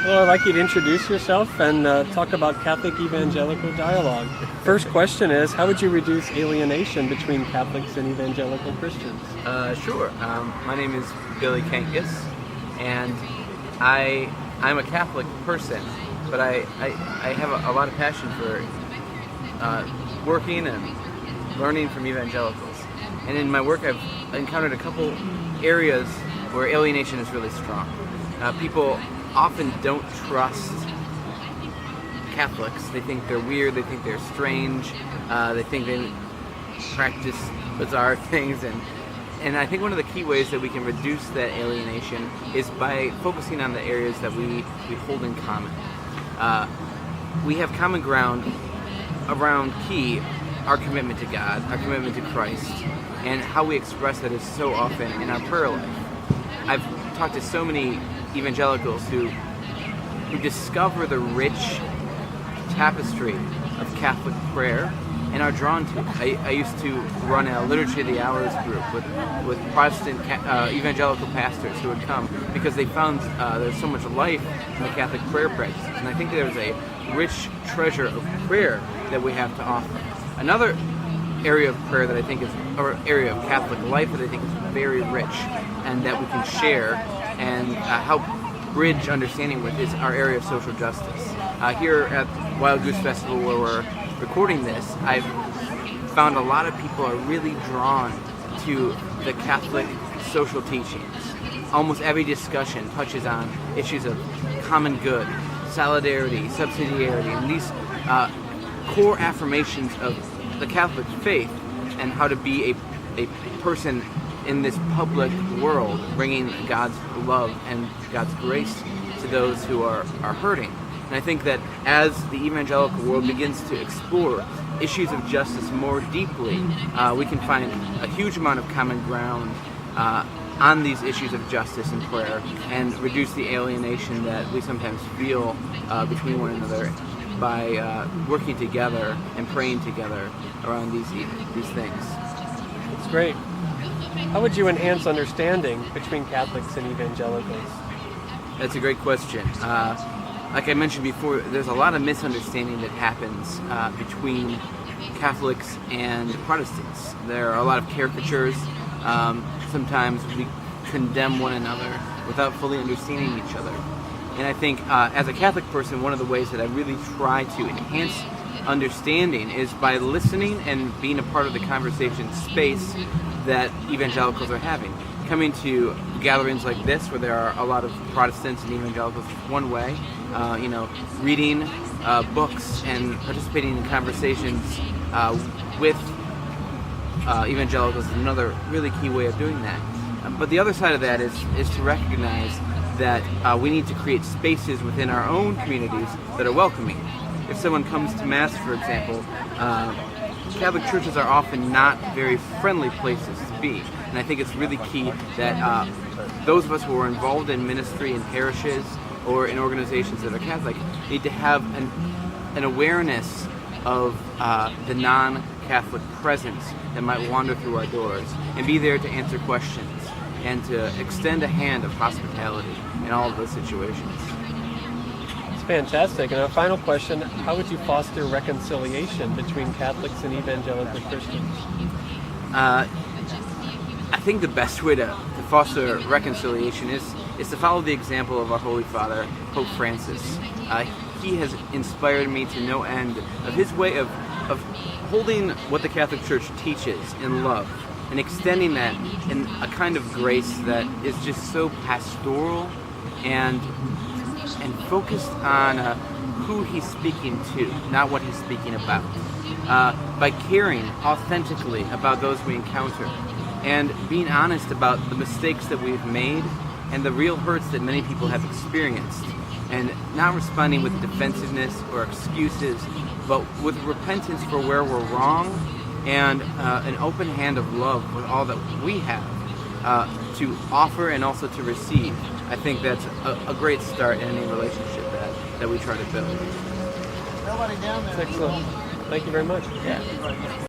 Well, I'd like you to introduce yourself and talk about Catholic Evangelical dialogue. First question is, how would you reduce alienation between Catholics and Evangelical Christians? Sure. My name is Billy Kangas, and I'm a Catholic person, but I have a lot of passion for working and learning from evangelicals. And in my work, I've encountered a couple areas where alienation is really strong. People often don't trust Catholics. They think they're weird, they think they're strange, they think they practice bizarre things, and I think one of the key ways that we can reduce that alienation is by focusing on the areas that we hold in common. We have common ground around our commitment to God, our commitment to Christ, and how we express that is so often in our prayer life. I've talked to so many evangelicals who discover the rich tapestry of Catholic prayer and are drawn to it. I used to run a Liturgy of the Hours group with Protestant evangelical pastors who would come because they found there's so much life in the Catholic prayer practice, and I think there's a rich treasure of prayer that we have to offer. Another area of prayer that I think is, or area of Catholic life that I think is very rich and that we can share and help bridge understanding with is our area of social justice. Here at Wild Goose Festival, where we're recording this, I've found a lot of people are really drawn to the Catholic social teachings. Almost every discussion touches on issues of common good, solidarity, subsidiarity, and these core affirmations of the Catholic faith and how to be a person in this public world, bringing God's love and God's grace to those who are hurting. And I think that as the evangelical world begins to explore issues of justice more deeply, we can find a huge amount of common ground on these issues of justice and prayer and reduce the alienation that we sometimes feel between one another by working together and praying together around these things. That's great. How would you enhance understanding between Catholics and evangelicals? That's a great question. Like I mentioned before, there's a lot of misunderstanding that happens between Catholics and Protestants. There are a lot of caricatures. Sometimes we condemn one another without fully understanding each other. And I think as a Catholic person, one of the ways that I really try to enhance understanding is by listening and being a part of the conversation space that evangelicals are having. Coming to gatherings like this, where there are a lot of Protestants and evangelicals, one way. Reading books and participating in conversations with evangelicals is another really key way of doing that. But the other side of that is to recognize that we need to create spaces within our own communities that are welcoming. If someone comes to Mass, for example, Catholic churches are often not very friendly places to be. And I think it's really key that those of us who are involved in ministry in parishes or in organizations that are Catholic need to have an awareness of the non-Catholic presence that might wander through our doors and be there to answer questions and to extend a hand of hospitality in all of those situations. It's fantastic. And our final question, how would you foster reconciliation between Catholics and evangelical Christians? I think the best way to foster reconciliation is to follow the example of our Holy Father, Pope Francis. He has inspired me to no end of his way of holding what the Catholic Church teaches in love and extending that in a kind of grace that is just so pastoral and focused on who he's speaking to, not what he's speaking about. By caring authentically about those we encounter and being honest about the mistakes that we've made and the real hurts that many people have experienced, and not responding with defensiveness or excuses, but with repentance for where we're wrong and an open hand of love with all that we have to offer and also to receive. I think that's a great start in any relationship that we try to build. Excellent. Thank you very much. Yeah.